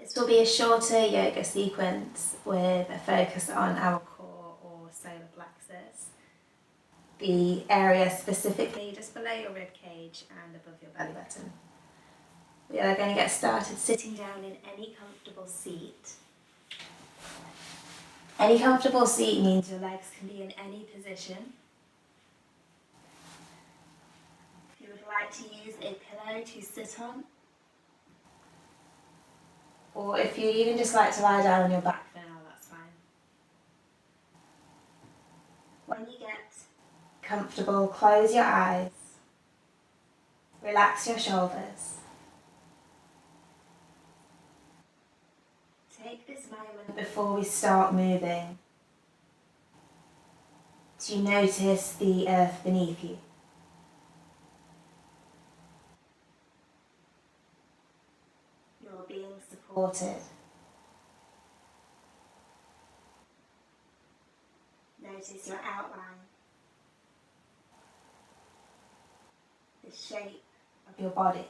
This will be a shorter yoga sequence with a focus on our core or solar plexus, the area specifically just below your rib cage and above your belly button. We are going to get started sitting down in any comfortable seat. Any comfortable seat means your legs can be in any position. If you would like to use a pillow to sit on, or if you even just like to lie down on your back for now, that's fine. When you get comfortable, close your eyes, relax your shoulders. Take this moment before we start moving to notice the earth beneath you. You're being supported. Notice your outline, the shape of your body,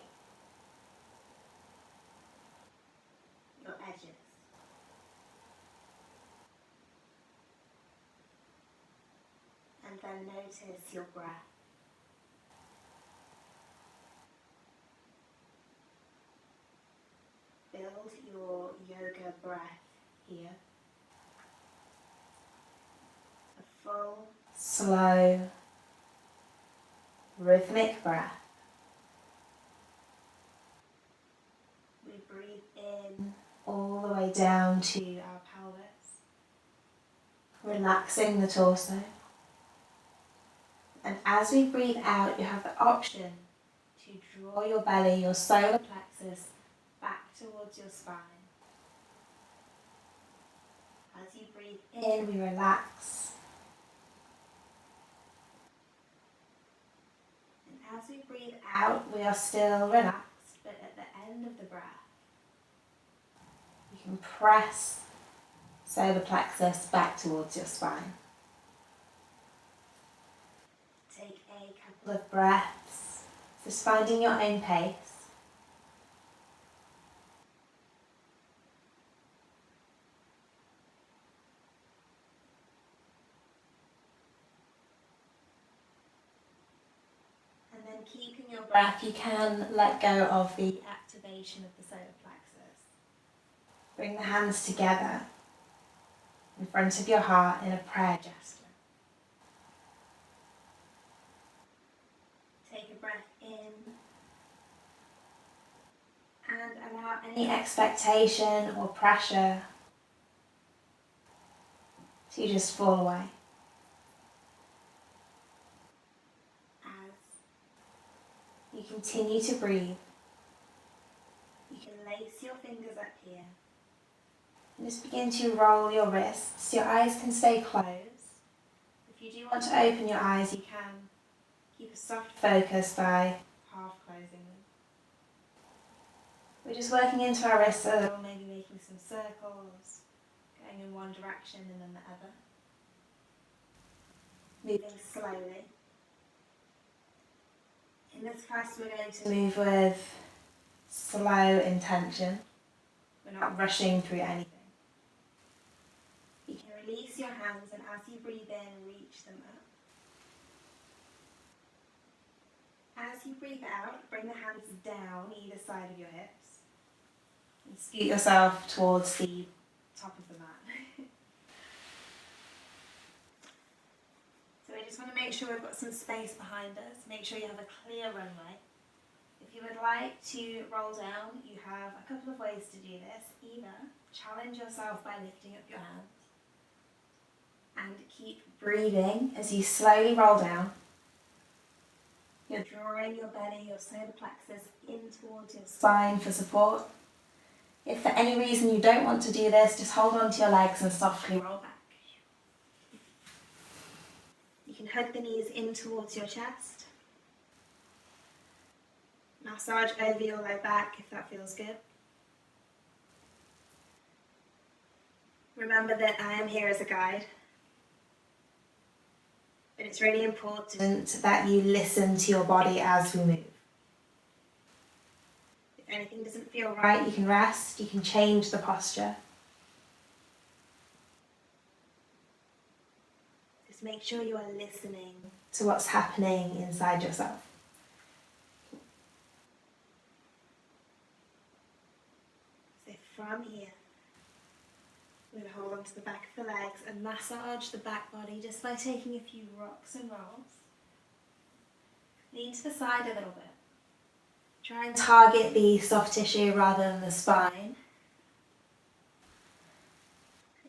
your edges. And then notice your breath. Build your yoga breath here. A full, slow, rhythmic breath. We breathe in all the way down to our pelvis, relaxing the torso. And as we breathe out, you have the option to draw your belly, your solar plexus, back towards your spine. As you breathe in, we relax. And as we breathe out, we are still relaxed, but at the end of the breath, you can press solar plexus back towards your spine. Take a couple of breaths, just finding your own pace. And then keeping your breath, you can let go of the activation of the solar plexus. Bring the hands together in front of your heart in a prayer gesture. Take a breath in and allow any expectation or pressure to just fall away. As you continue to breathe, you can lace your fingers up here and just begin to roll your wrists. Your eyes can stay closed. If you do want to open your eyes, you can. Keep a soft focus by half closing them. We're just working into our wrists a little, maybe making some circles, going in one direction and then the other. Moving slowly. In this class we're going to move with slow intention. We're not rushing through anything. You can release your hands and as you breathe in, reach them up. As you breathe out, bring the hands down either side of your hips and scoot yourself towards the top of the mat. So we just want to make sure we've got some space behind us. Make sure you have a clear runway. If you would like to roll down, you have a couple of ways to do this. Either challenge yourself by lifting up your hands and keep breathing as you slowly roll down. You're drawing your belly, your solar plexus in towards your spine for support. If for any reason you don't want to do this, just hold on to your legs and softly roll back. You can hug the knees in towards your chest. Massage over your low back if that feels good. Remember that I am here as a guide. But it's really important that you listen to your body as we move. If If anything doesn't feel right, you can rest, you can change the posture. Just make sure you are listening to what's happening inside yourself. So from here, we're going to hold on to the back of the legs and massage the back body just by taking a few rocks and rolls. Lean to the side a little bit. Try and target the soft tissue rather than the spine.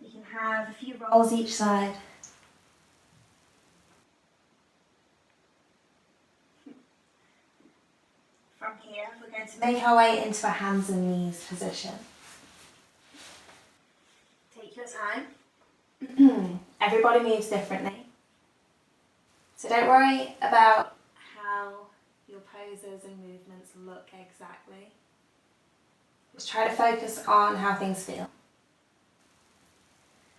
You can have a few rolls each side. From here, we're going to make our way into a hands and knees position. Take your time. Everybody moves differently. So don't worry about how your poses and movements look exactly. Just try to focus on how things feel.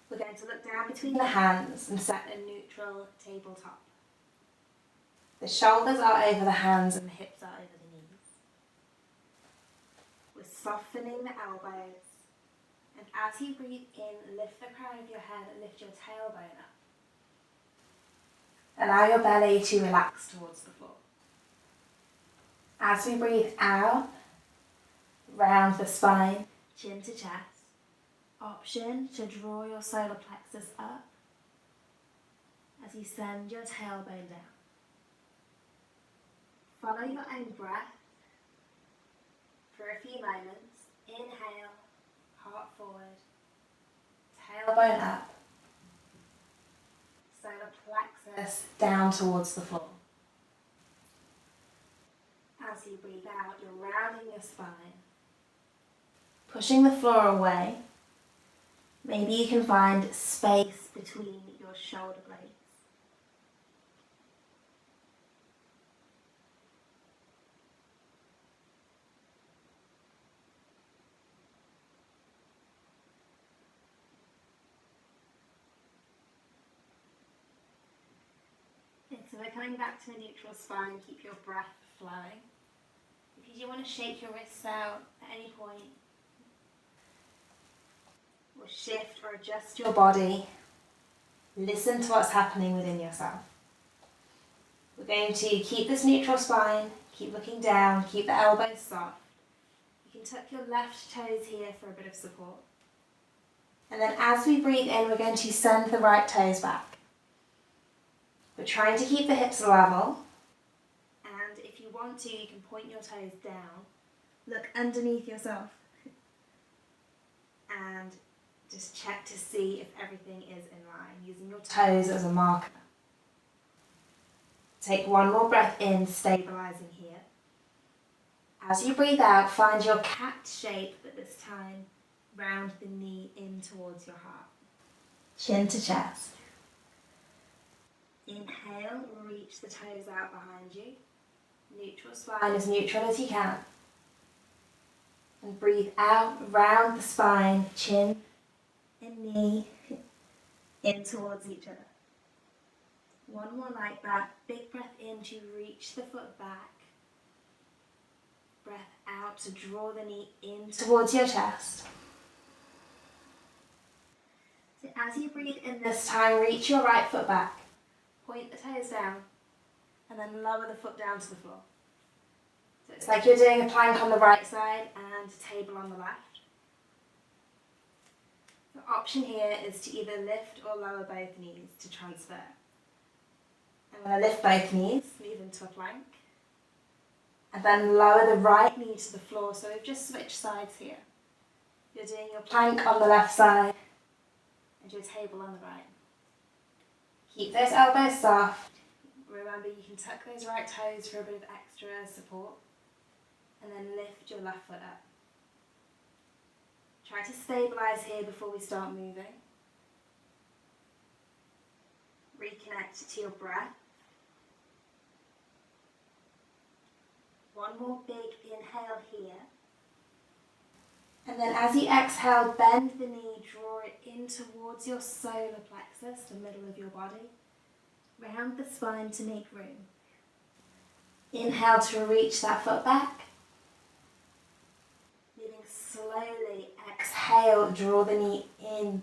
We're going to look down between the hands and set a neutral tabletop. The shoulders are over the hands and the hips are over the knees. We're softening the elbows. And as you breathe in, lift the crown of your head and lift your tailbone up. Allow your belly to relax towards the floor. As we breathe out, round the spine, chin to chest. Option to draw your solar plexus up as you send your tailbone down. Follow your own breath for a few moments. Inhale, heart forward, tailbone up, solar plexus down towards the floor. As you breathe out, you're rounding your spine, pushing the floor away. Maybe you can find space between your shoulder blades. So we're coming back to a neutral spine. Keep your breath flowing. If you do want to shake your wrists out at any point, or shift or adjust your body, listen to what's happening within yourself. We're going to keep this neutral spine, keep looking down, keep the elbows soft. You can tuck your left toes here for a bit of support. And then as we breathe in, we're going to send the right toes back. We're trying to keep the hips level. And if you want to, you can point your toes down. Look underneath yourself. And just check to see if everything is in line, using your toes as a marker. Take one more breath in, stabilizing here. As you breathe out, find your cat shape, but this time round the knee in towards your heart. Chin to chest. Inhale, reach the toes out behind you. Neutral spine, as neutral as you can. And breathe out, round the spine, chin and knee in towards each other. One more like that. Big breath in to reach the foot back. Breath out to draw the knee in towards your chest. So as you breathe in this time, reach your right foot back. Point the toes down and then lower the foot down to the floor. So it's like you're doing a plank on the right side and a table on the left. The option here is to either lift or lower both knees to transfer. I'm going to lift both knees, move into a plank, and then lower the right knee to the floor. So we've just switched sides here. You're doing your plank on the left side and your table on the right. Keep those elbows soft. Remember, you can tuck those right toes for a bit of extra support, and then lift your left foot up. Try to stabilize here before we start moving. Reconnect to your breath. One more big inhale here. And then as you exhale, bend the knee, draw it in towards your solar plexus, the middle of your body. Round the spine to make room. Inhale to reach that foot back. slowly exhale, draw the knee in,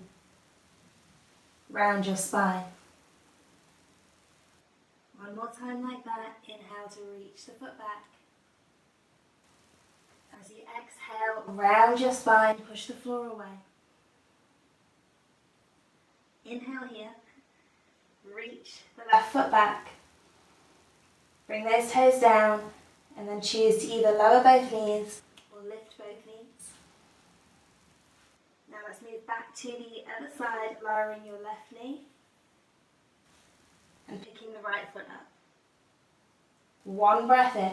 round your spine. One more time like that. Inhale to reach the foot back. As you exhale, round your spine, push the floor away. Inhale here. Reach the left foot back. Bring those toes down and then choose to either lower both knees or lift both knees. Now let's move back to the other side, lowering your left knee and picking the right foot up. One breath in.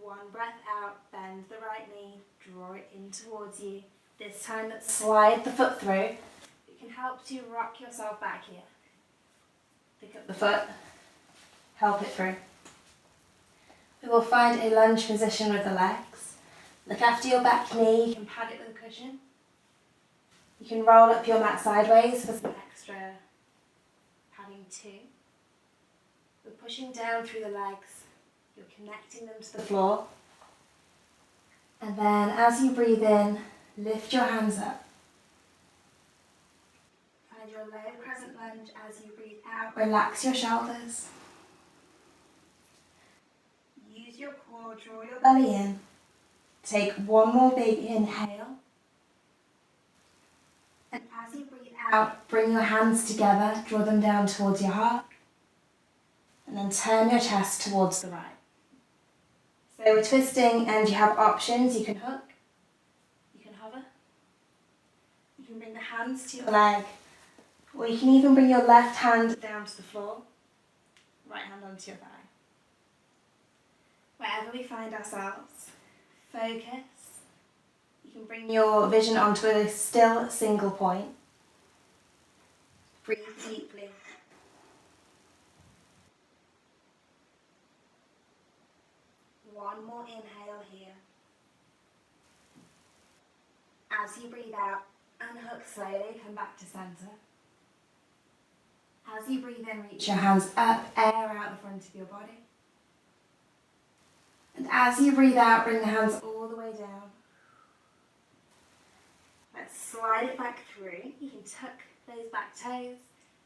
One breath out, bend the right knee, draw it in towards you. This time let's slide the foot through. It can help to rock yourself back here. Pick up the foot, help it through. We will find a lunge position with the legs. Look after your back knee, you can pad it with a cushion. You can roll up your mat sideways for some extra padding too. We're pushing down through the legs, you're connecting them to the floor. And then as you breathe in, lift your hands up. Find your low crescent lunge as you breathe out. Relax your shoulders. Use your core, draw your belly in. Take one more big inhale. And as you breathe out, bring your hands together, draw them down towards your heart. And then turn your chest towards the right. So we're twisting and you have options. You can hook, you can hover, you can bring the hands to your leg, or you can even bring your left hand down to the floor, right hand onto your thigh. Wherever we find ourselves, focus. You can bring your vision onto a still single point. Breathe deeply. One more inhale here. As you breathe out, unhook slowly, come back to center. As you breathe in, reach your hands up, air out the front of your body. And as you breathe out, bring the hands all the way down. Let's slide it back through. You can tuck those back toes.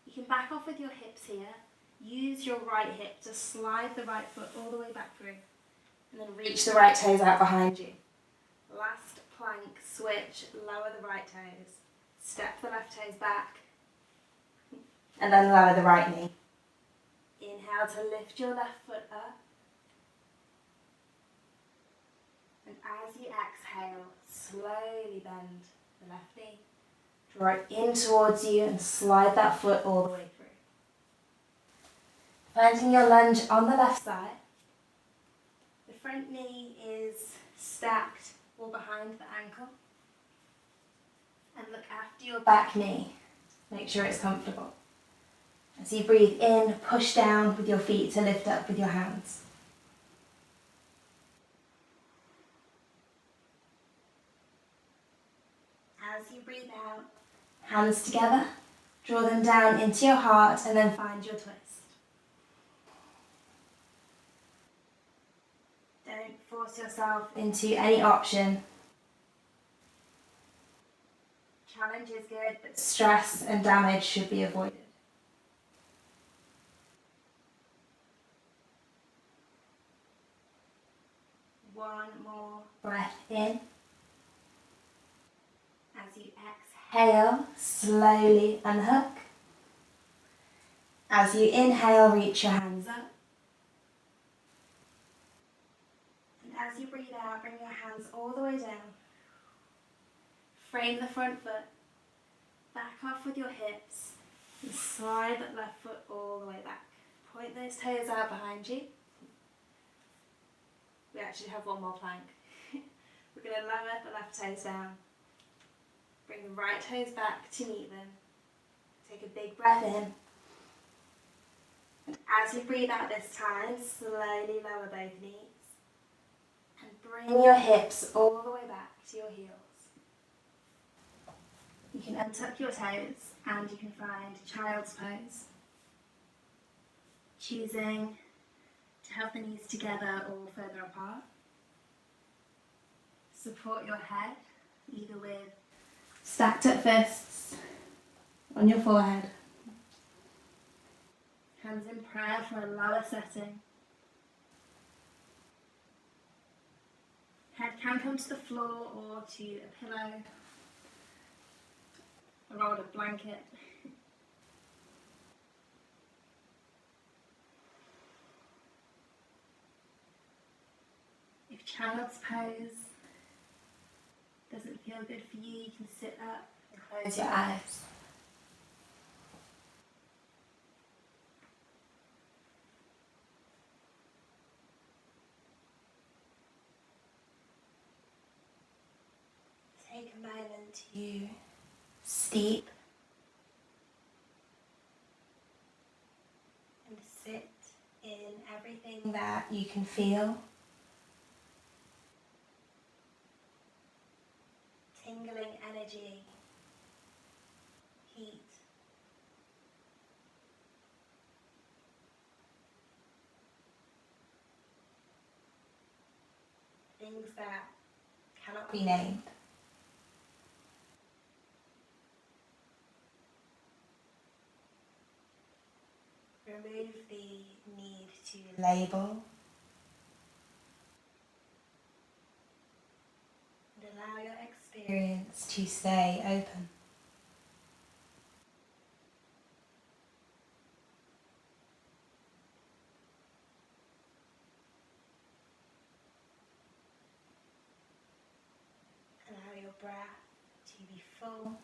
You can back off with your hips here. Use your right hip to slide the right foot all the way back through. And then reach the right toes out behind you. Last plank, switch, lower the right toes. Step the left toes back. And then lower the right knee. Inhale to lift your left foot up. And as you exhale, slowly bend the left knee. Draw it in towards you and slide that foot all the way through. Finding your lunge on the left side. The front knee is stacked or behind the ankle. And look after your back knee. Make sure it's comfortable. As you breathe in, push down with your feet to lift up with your hands. As you breathe out, hands together, draw them down into your heart and then find your twist. Don't force yourself into any option. Challenge is good, but stress and damage should be avoided. One more breath in. As you exhale, slowly unhook. As you inhale, reach your hands up. And as you breathe out, bring your hands all the way down. Frame the front foot. Back off with your hips. And slide that left foot all the way back. Point those toes out behind you. We actually have one more plank. We're going to lower the left toes down. Bring the right toes back to meet them. Take a big breath in. And as you breathe out this time, slowly lower both knees. And bring your hips all the way back to your heels. You can untuck your toes and you can find child's pose. Choosing to have the knees together or further apart. support your head, either with stacked up fists on your forehead, hands in prayer for a lower setting. Head can come to the floor or to a pillow, a rolled up blanket. If child's pose doesn't feel good for you, you can sit up and close your eyes. Take a moment to steep and sit in everything that you can feel. Tingling energy, heat. Things that cannot be named. Remove the need to label and allow your experience to stay open. Allow your breath to be full,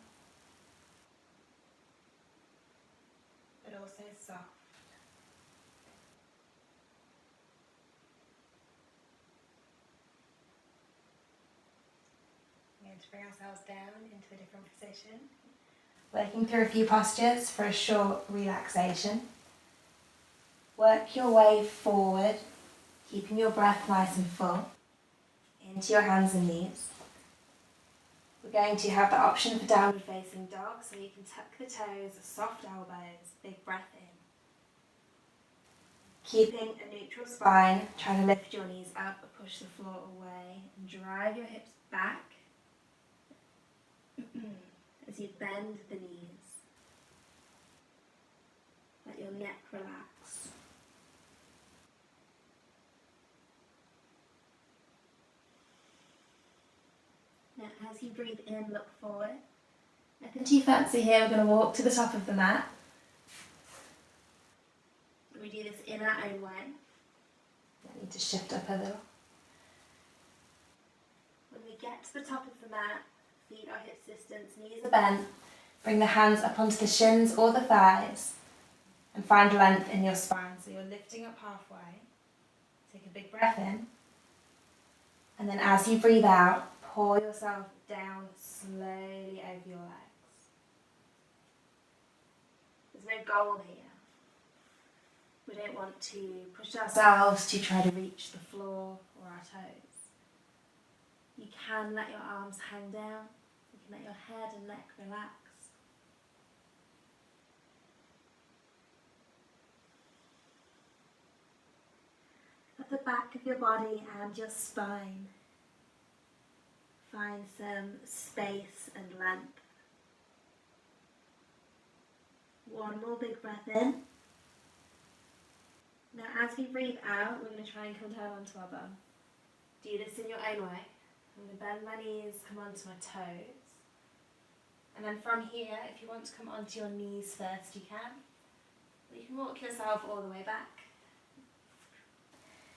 but also soft. We're going to bring ourselves down into a different position. Working through a few postures for a short relaxation. Work your way forward, keeping your breath nice and full, into your hands and knees. We're going to have the option for downward facing dog, so you can tuck the toes, soft elbows, big breath in. Keeping a neutral spine, try to lift your knees up, push the floor away, and drive your hips back as you bend the knees. Let your neck relax. Now, as you breathe in, look forward. Nothing too fancy here. We're going to walk to the top of the mat. We do this in our own way. I need to shift up a little. When we get to the top of the mat, feet are hip distance, knees are bent. Bring the hands up onto the shins or the thighs and find length in your spine. So you're lifting up halfway. Take a big breath in. And then as you breathe out, pour yourself down slowly over your legs. There's no goal here. We don't want to push ourselves to try to reach the floor or our toes. You can let your arms hang down. You can let your head and neck relax. At the back of your body and your spine, find some space and length. One more big breath in. Now as we breathe out, we're going to try and come down onto our bum. Do this in your own way. I'm going to bend my knees, come onto my toes. And then from here, if you want to come onto your knees first, you can. Or you can walk yourself all the way back.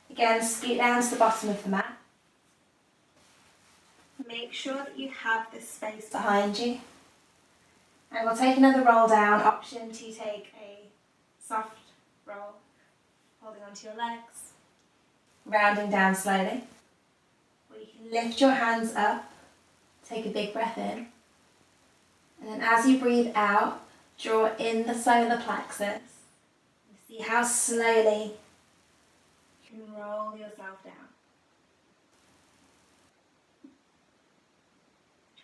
Again, scoot down to the bottom of the mat. Make sure that you have this space behind you. And we'll take another roll down, option to take a soft roll, holding onto your legs, rounding down slowly. Or you can lift your hands up, take a big breath in, and then as you breathe out, draw in the solar plexus. See how slowly you can roll yourself down.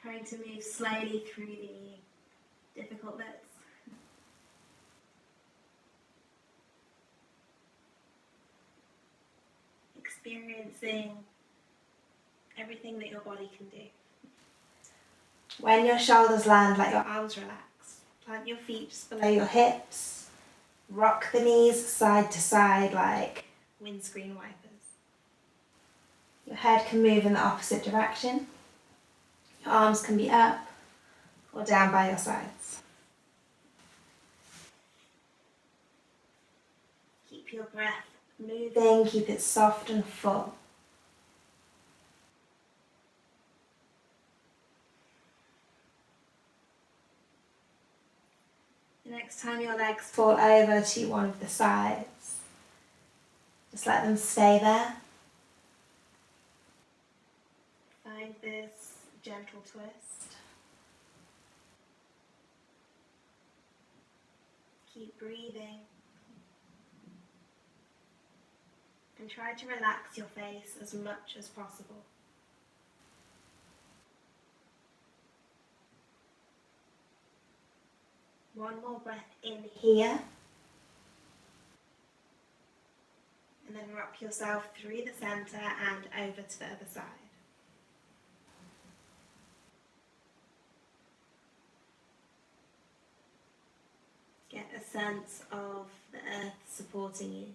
Trying to move slowly through the difficult bits. Experiencing everything that your body can do. When your shoulders land, let your arms relax. Plant your feet just below your hips. Rock the knees side to side like windscreen wipers. Your head can move in the opposite direction. Your arms can be up or down by your sides. Keep your breath moving, keep it soft and full. The next time your legs fall over to one of the sides, just let them stay there. Find this gentle twist. Keep breathing. And try to relax your face as much as possible. One more breath in here. And then rock yourself through the center and over to the other side. Get a sense of the earth supporting you.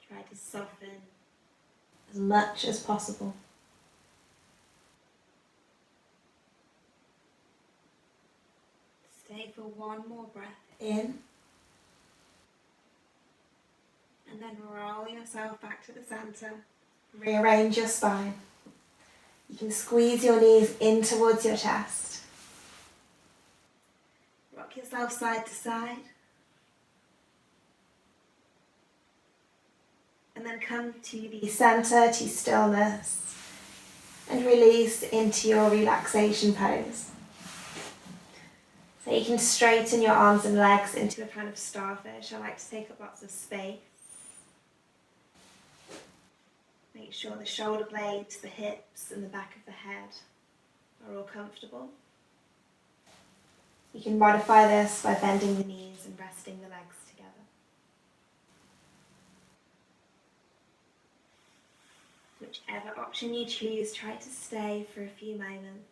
Try to soften as much as possible. Stay for one more breath in. And then roll yourself back to the center. Rearrange your spine. You can squeeze your knees in towards your chest. Rock yourself side to side. And then come to the center, to stillness. And release into your relaxation pose. So you can straighten your arms and legs into a kind of starfish. I like to take up lots of space. Make sure the shoulder blades, the hips and the back of the head are all comfortable. You can modify this by bending the knees and resting the legs together. Whichever option you choose, try to stay for a few moments.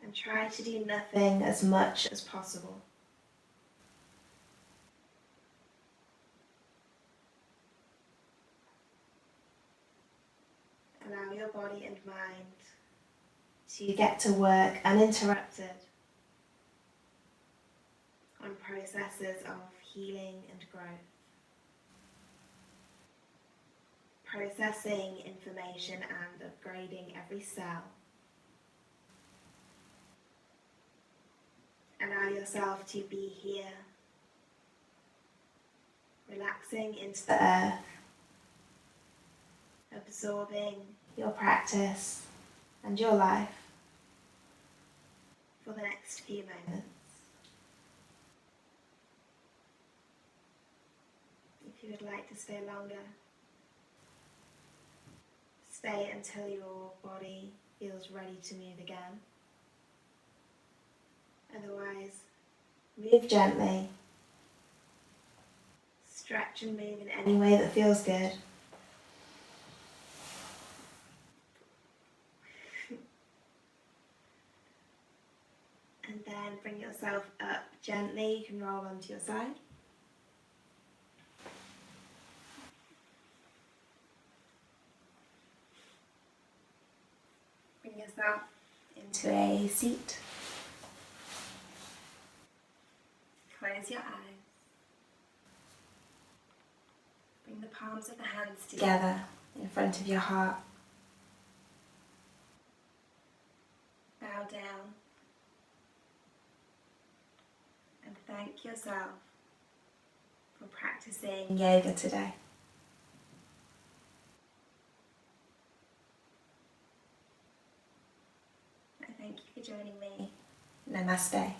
And try to do nothing as much as possible. Allow your body and mind to get to work uninterrupted on processes of healing and growth. Processing information and upgrading every cell. Allow yourself to be here, relaxing into the earth, absorbing your practice and your life for the next few moments. If you would like to stay longer, stay until your body feels ready to move again. Otherwise, move gently, stretch and move in any way that feels good. And then bring yourself up gently. You can roll onto your side. Bring yourself into a seat. Close your eyes. Bring the palms of the hands together in front of your heart. Bow down. And thank yourself for practicing yoga today. I thank you for joining me. Namaste.